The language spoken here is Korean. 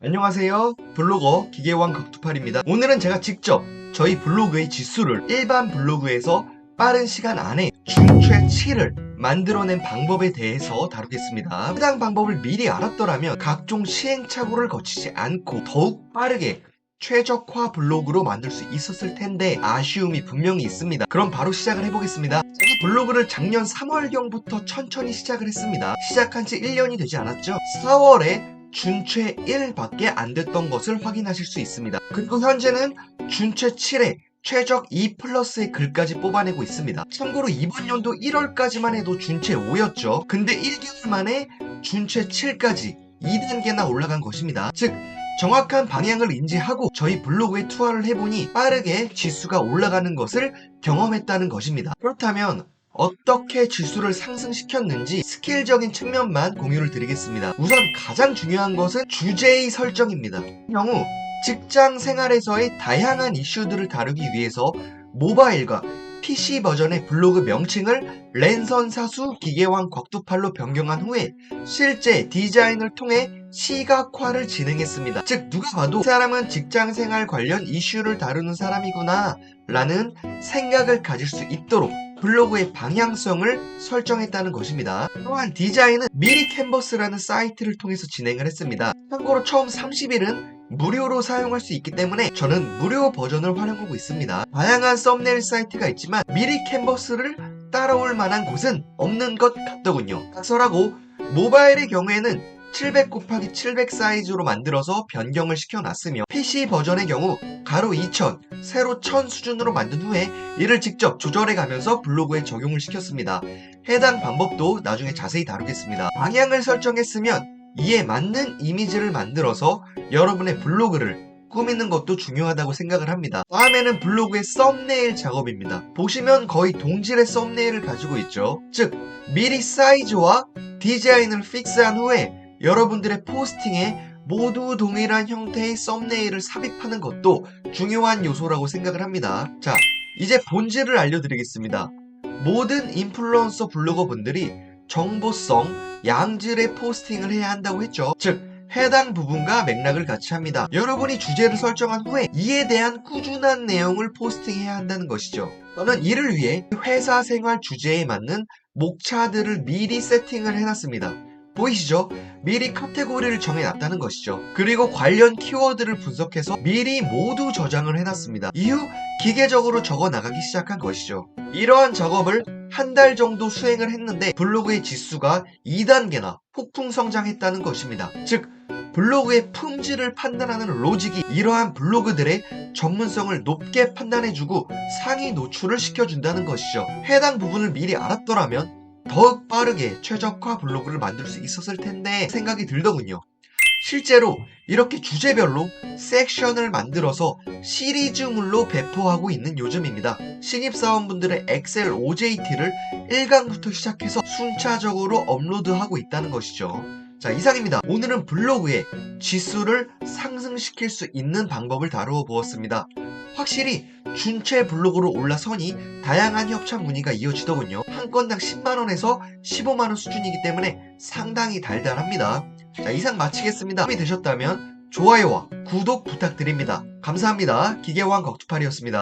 안녕하세요. 블로거 기계왕 격투팔입니다. 오늘은 제가 직접 저희 블로그의 지수를 일반 블로그에서 빠른 시간 안에 중최 7을 만들어낸 방법에 대해서 다루겠습니다. 해당 방법을 미리 알았더라면 각종 시행착오를 거치지 않고 더욱 빠르게 최적화 블로그로 만들 수 있었을 텐데 아쉬움이 분명히 있습니다. 그럼 바로 시작을 해보겠습니다. 제가 블로그를 작년 3월경부터 천천히 시작을 했습니다. 시작한 지 1년이 되지 않았죠? 4월에 준최 1밖에 안 됐던 것을 확인하실 수 있습니다. 그리고 현재는 준최 7에 최적 2+의 글까지 뽑아내고 있습니다. 참고로 이번 연도 1월까지만 해도 준최 5였죠. 근데 1개월 만에 준최 7까지 2단계나 올라간 것입니다. 즉 정확한 방향을 인지하고 저희 블로그에 투하를 해보니 빠르게 지수가 올라가는 것을 경험했다는 것입니다. 그렇다면 어떻게 지수를 상승시켰는지 스킬적인 측면만 공유를 드리겠습니다. 우선 가장 중요한 것은 주제의 설정입니다. 이 경우 직장 생활에서의 다양한 이슈들을 다루기 위해서 모바일과 PC 버전의 블로그 명칭을 랜선사수 기계왕 곽두팔로 변경한 후에 실제 디자인을 통해 시각화를 진행했습니다. 즉 누가 봐도 이 사람은 직장생활 관련 이슈를 다루는 사람이구나 라는 생각을 가질 수 있도록 블로그의 방향성을 설정했다는 것입니다. 또한 디자인은 미리 캔버스라는 사이트를 통해서 진행을 했습니다. 참고로 처음 30일은 무료로 사용할 수 있기 때문에 저는 무료 버전을 활용하고 있습니다. 다양한 썸네일 사이트가 있지만 미리 캔버스를 따라올 만한 곳은 없는 것 같더군요. 각설하고 모바일의 경우에는 700 곱하기 700 사이즈로 만들어서 변경을 시켜놨으며 PC 버전의 경우 가로 2000, 세로 1000 수준으로 만든 후에 이를 직접 조절해가면서 블로그에 적용을 시켰습니다. 해당 방법도 나중에 자세히 다루겠습니다. 방향을 설정했으면 이에 맞는 이미지를 만들어서 여러분의 블로그를 꾸미는 것도 중요하다고 생각을 합니다. 다음에는 블로그의 썸네일 작업입니다. 보시면 거의 동질의 썸네일을 가지고 있죠. 즉 미리 사이즈와 디자인을 픽스한 후에 여러분들의 포스팅에 모두 동일한 형태의 썸네일을 삽입하는 것도 중요한 요소라고 생각을 합니다. 자, 이제 본질을 알려드리겠습니다. 모든 인플루언서 블로거 분들이 정보성, 양질의 포스팅을 해야 한다고 했죠. 즉 해당 부분과 맥락을 같이 합니다. 여러분이 주제를 설정한 후에 이에 대한 꾸준한 내용을 포스팅해야 한다는 것이죠. 저는 이를 위해 회사 생활 주제에 맞는 목차들을 미리 세팅을 해놨습니다. 보이시죠? 미리 카테고리를 정해놨다는 것이죠. 그리고 관련 키워드를 분석해서 미리 모두 저장을 해놨습니다. 이후 기계적으로 적어 나가기 시작한 것이죠. 이러한 작업을 한 달 정도 수행을 했는데 블로그의 지수가 2단계나 폭풍 성장했다는 것입니다. 즉 블로그의 품질을 판단하는 로직이 이러한 블로그들의 전문성을 높게 판단해주고 상위 노출을 시켜준다는 것이죠. 해당 부분을 미리 알았더라면 더욱 빠르게 최적화 블로그를 만들 수 있었을 텐데 생각이 들더군요. 실제로 이렇게 주제별로 섹션을 만들어서 시리즈물로 배포하고 있는 요즘입니다. 신입사원분들의 엑셀 OJT를 1강부터 시작해서 순차적으로 업로드하고 있다는 것이죠. 자, 이상입니다. 오늘은 블로그에 지수를 상승시킬 수 있는 방법을 다루어 보았습니다. 확실히 준최 블로그로 올라서니 다양한 협찬 문의가 이어지더군요. 한 건당 10만원에서 15만원 수준이기 때문에 상당히 달달합니다. 자, 이상 마치겠습니다. 도움이 되셨다면 좋아요와 구독 부탁드립니다. 감사합니다. 기계왕 격투팔이었습니다.